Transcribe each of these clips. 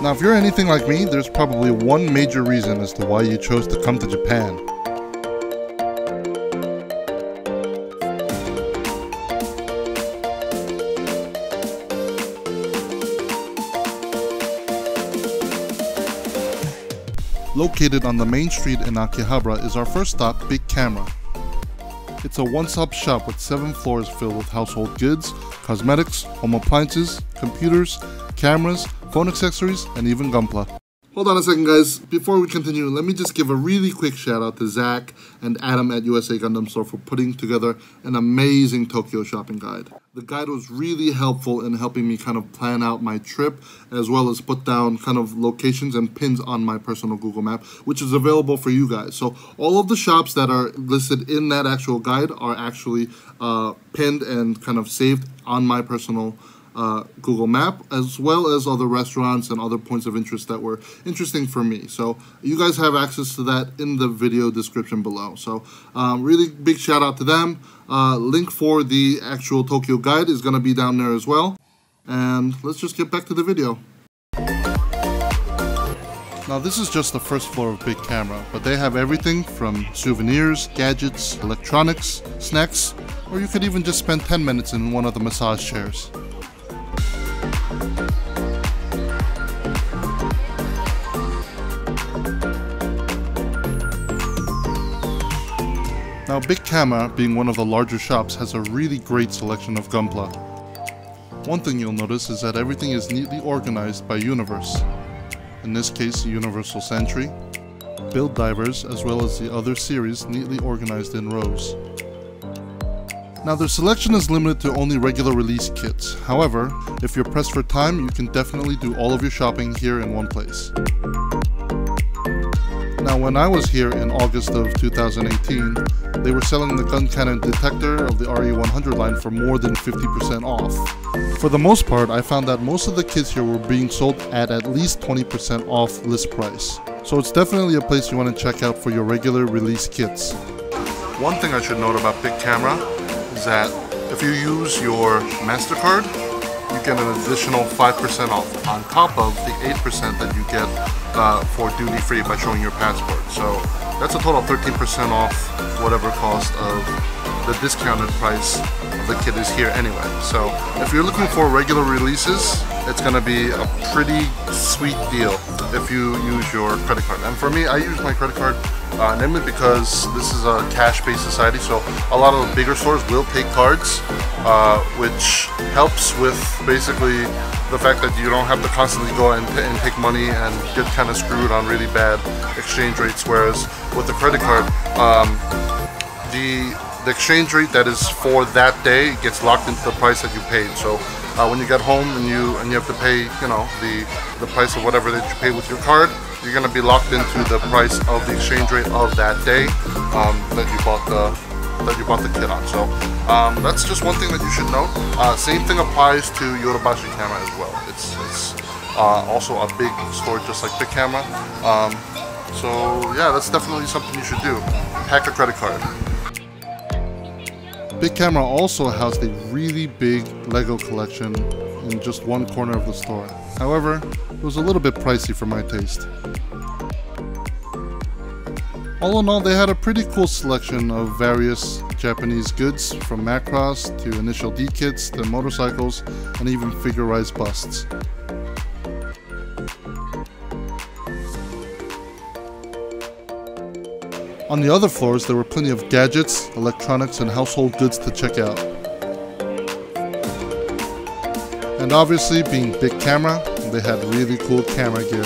Now, if you're anything like me, there's probably one major reason as to why you chose to come to Japan. Located on the main street in Akihabara is our first stop, Big Camera. It's a one-stop shop with 7 floors filled with household goods, cosmetics, home appliances, computers, cameras, phone accessories, and even Gunpla. Hold on a second, guys. Before we continue, let me just give a really quick shout out to Zach and Adam at USA Gundam Store for putting together an amazing Tokyo shopping guide. The guide was really helpful in helping me kind of plan out my trip, as well as put down kind of locations and pins on my personal Google map, which is available for you guys. So all of the shops that are listed in that actual guide are actually pinned and kind of saved on my personal Google map, as well as other restaurants and other points of interest that were interesting for me. So you guys have access to that in the video description below. So really big shout out to them. Link for the actual Tokyo guide is going to be down there as well. And let's just get back to the video. Now this is just the first floor of Big Camera, but they have everything from souvenirs, gadgets, electronics, snacks, or you could even just spend 10 minutes in one of the massage chairs. Now, Big Camera, being one of the larger shops, has a really great selection of Gunpla. One thing you'll notice is that everything is neatly organized by universe. In this case, Universal Sentry, Build Divers, as well as the other series neatly organized in rows. Now, their selection is limited to only regular release kits. However, if you're pressed for time, you can definitely do all of your shopping here in one place. Now, when I was here in August of 2018, they were selling the gun cannon detector of the RE100 line for more than 50% off. For the most part, I found that most of the kits here were being sold at least 20% off list price. So it's definitely a place you want to check out for your regular release kits. One thing I should note about Big Camera is that if you use your MasterCard, you get an additional 5% off on top of the 8% that you get for duty-free by showing your passport. So that's a total of 13% off whatever cost of the discounted price of the kit is here anyway. So if you're looking for regular releases, it's going to be a pretty sweet deal if you use your credit card. And for me, I use my credit card namely because this is a cash-based society, so a lot of the bigger stores will take cards, which helps with basically the fact that you don't have to constantly go and take money and get kind of screwed on really bad exchange rates, whereas with the credit card, the exchange rate that is for that day gets locked into the price that you paid. So when you get home and you have to pay, you know, the price of whatever that you paid with your card, you're going to be locked into the price of the exchange rate of that day that you bought the kit on. So that's just one thing that you should note. Same thing applies to Yodobashi Camera as well. It's also a big store just like Big Camera. So yeah, that's definitely something you should do. Pack a credit card. Big Camera also housed a really big Lego collection in just one corner of the store. However, it was a little bit pricey for my taste. All in all, they had a pretty cool selection of various Japanese goods, from Macross to Initial D kits to motorcycles and even figurized busts. On the other floors, there were plenty of gadgets, electronics, and household goods to check out. And obviously, being Big Camera, they had really cool camera gear.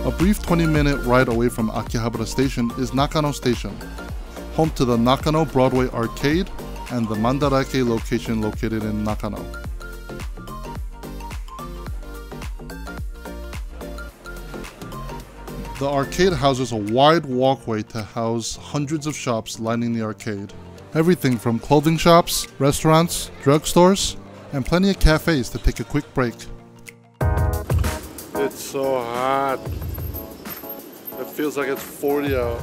A brief 20-minute ride away from Akihabara Station is Nakano Station, home to the Nakano Broadway arcade and the Mandarake location located in Nakano. The arcade houses a wide walkway to house hundreds of shops lining the arcade. Everything from clothing shops, restaurants, drugstores, and plenty of cafes to take a quick break. It's so hot. It feels like it's 40 out,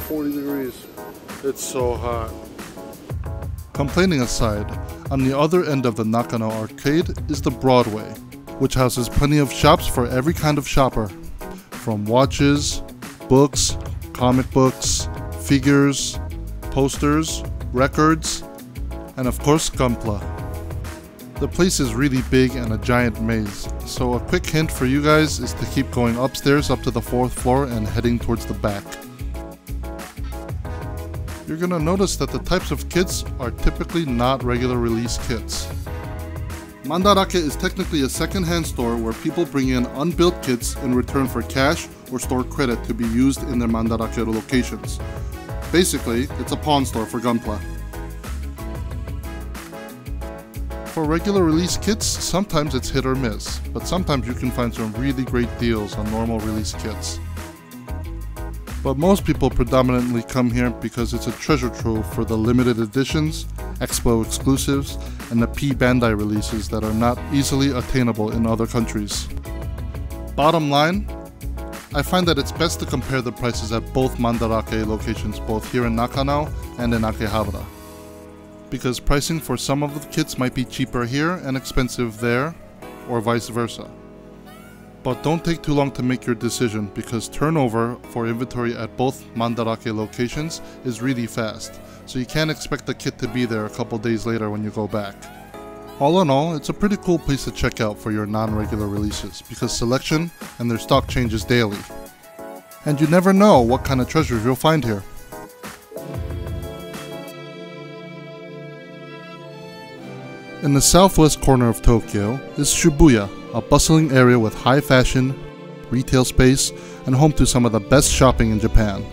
40 degrees. It's so hot. Complaining aside, on the other end of the Nakano arcade is the Broadway, which houses plenty of shops for every kind of shopper. From watches, books, comic books, figures, posters, records, and of course Gunpla. The place is really big and a giant maze, so a quick hint for you guys is to keep going upstairs up to the 4th floor and heading towards the back. You're gonna notice that the types of kits are typically not regular release kits. Mandarake is technically a second-hand store where people bring in unbuilt kits in return for cash or store credit to be used in their Mandarake locations. Basically, it's a pawn store for Gunpla. For regular release kits, sometimes it's hit or miss, but sometimes you can find some really great deals on normal release kits. But most people predominantly come here because it's a treasure trove for the limited editions, Expo exclusives, and the P-Bandai releases that are not easily attainable in other countries. Bottom line, I find that it's best to compare the prices at both Mandarake locations, both here in Nakano and in Akihabara. Because pricing for some of the kits might be cheaper here and expensive there, or vice versa. But don't take too long to make your decision because turnover for inventory at both Mandarake locations is really fast, so you can't expect the kit to be there a couple days later when you go back. All in all, it's a pretty cool place to check out for your non-regular releases because selection and their stock changes daily. And you never know what kind of treasures you'll find here. In the southwest corner of Tokyo is Shibuya, a bustling area with high fashion, retail space, and home to some of the best shopping in Japan.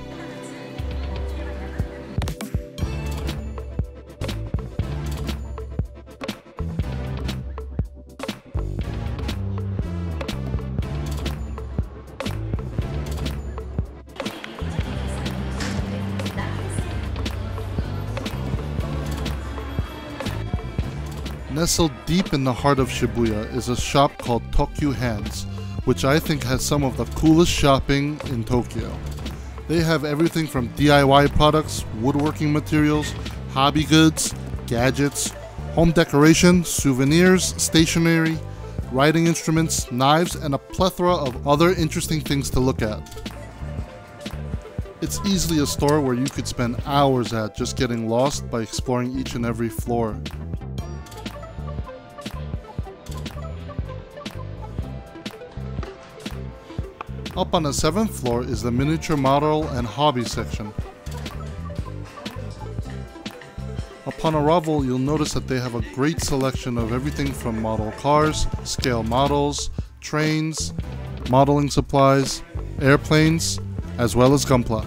Nestled deep in the heart of Shibuya is a shop called Tokyu Hands, which I think has some of the coolest shopping in Tokyo. They have everything from DIY products, woodworking materials, hobby goods, gadgets, home decoration, souvenirs, stationery, writing instruments, knives, and a plethora of other interesting things to look at. It's easily a store where you could spend hours at just getting lost by exploring each and every floor. Up on the 7th floor is the miniature model and hobby section. Upon arrival, you'll notice that they have a great selection of everything from model cars, scale models, trains, modeling supplies, airplanes, as well as Gunpla.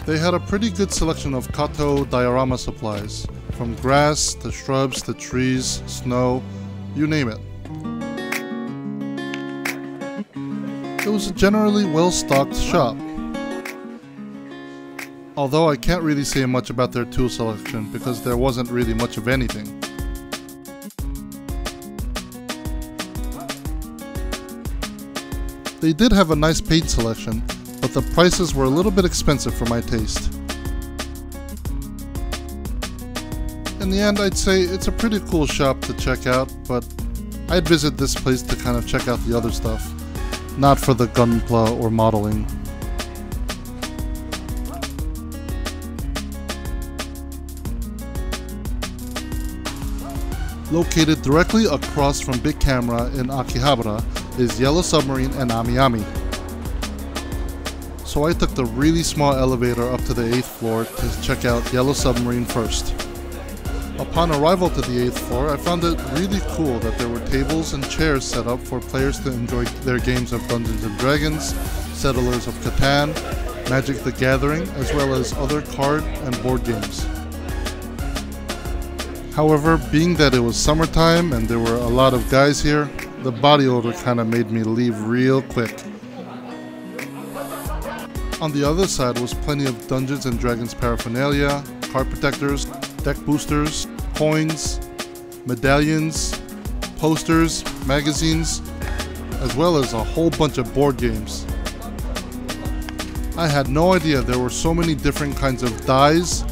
They had a pretty good selection of Kato diorama supplies, from grass to shrubs to trees, snow, you name it. It was a generally well-stocked shop. Although I can't really say much about their tool selection because there wasn't really much of anything. They did have a nice paint selection, but the prices were a little bit expensive for my taste. In the end, I'd say it's a pretty cool shop to check out, but I'd visit this place to kind of check out the other stuff, not for the Gunpla or modeling. Located directly across from Big Camera in Akihabara is Yellow Submarine and AmiAmi. So I took the really small elevator up to the 8th floor to check out Yellow Submarine first. Upon arrival to the 8th floor, I found it really cool that there were tables and chairs set up for players to enjoy their games of Dungeons & Dragons, Settlers of Catan, Magic the Gathering, as well as other card and board games. However, being that it was summertime and there were a lot of guys here, the body odor kinda made me leave real quick. On the other side was plenty of Dungeons & Dragons paraphernalia, card protectors, deck boosters, coins, medallions, posters, magazines, as well as a whole bunch of board games. I had no idea there were so many different kinds of dies,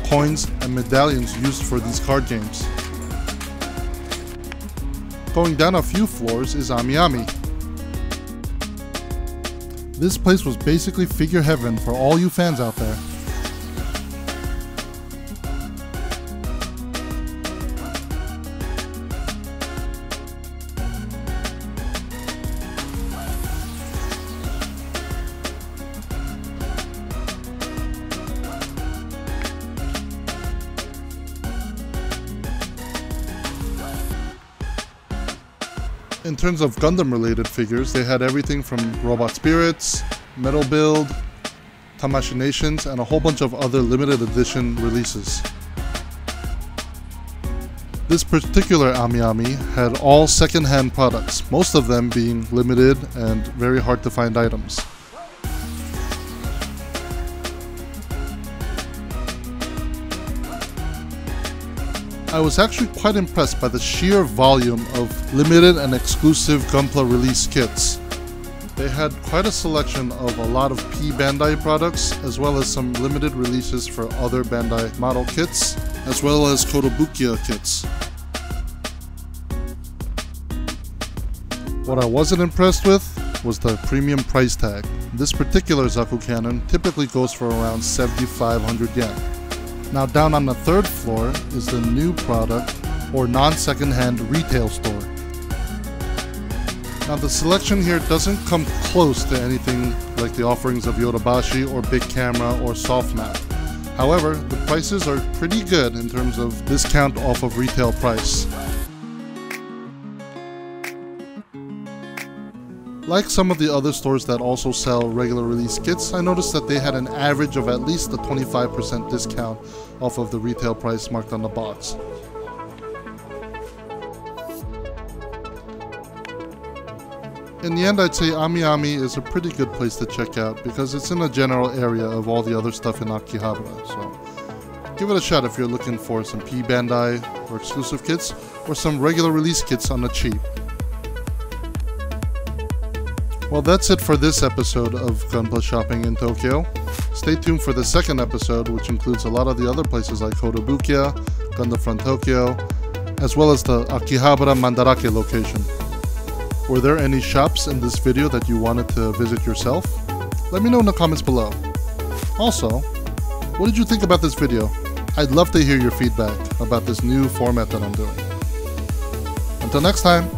coins, and medallions used for these card games. Going down a few floors is AmiAmi. This place was basically figure heaven for all you fans out there. In terms of Gundam related figures, they had everything from Robot Spirits, Metal Build, Tamashinations, and a whole bunch of other limited edition releases. This particular AmiAmi had all second-hand products, most of them being limited and very hard to find items. I was actually quite impressed by the sheer volume of limited and exclusive Gunpla release kits. They had quite a selection of a lot of P Bandai products, as well as some limited releases for other Bandai model kits, as well as Kotobukiya kits. What I wasn't impressed with was the premium price tag. This particular Zaku cannon typically goes for around 7,500 yen. Now down on the third floor is the new product or non-second-hand retail store. Now the selection here doesn't come close to anything like the offerings of Yodobashi or Big Camera or Softmap. However, the prices are pretty good in terms of discount off of retail price. Like some of the other stores that also sell regular release kits, I noticed that they had an average of at least a 25% discount off of the retail price marked on the box. In the end, I'd say AmiAmi is a pretty good place to check out because it's in a general area of all the other stuff in Akihabara, so give it a shot if you're looking for some P Bandai or exclusive kits or some regular release kits on the cheap. Well, that's it for this episode of Gunpla Shopping in Tokyo. Stay tuned for the second episode, which includes a lot of the other places like Kotobukiya, Gundam Front Tokyo, as well as the Akihabara Mandarake location. Were there any shops in this video that you wanted to visit yourself? Let me know in the comments below. Also, what did you think about this video? I'd love to hear your feedback about this new format that I'm doing. Until next time!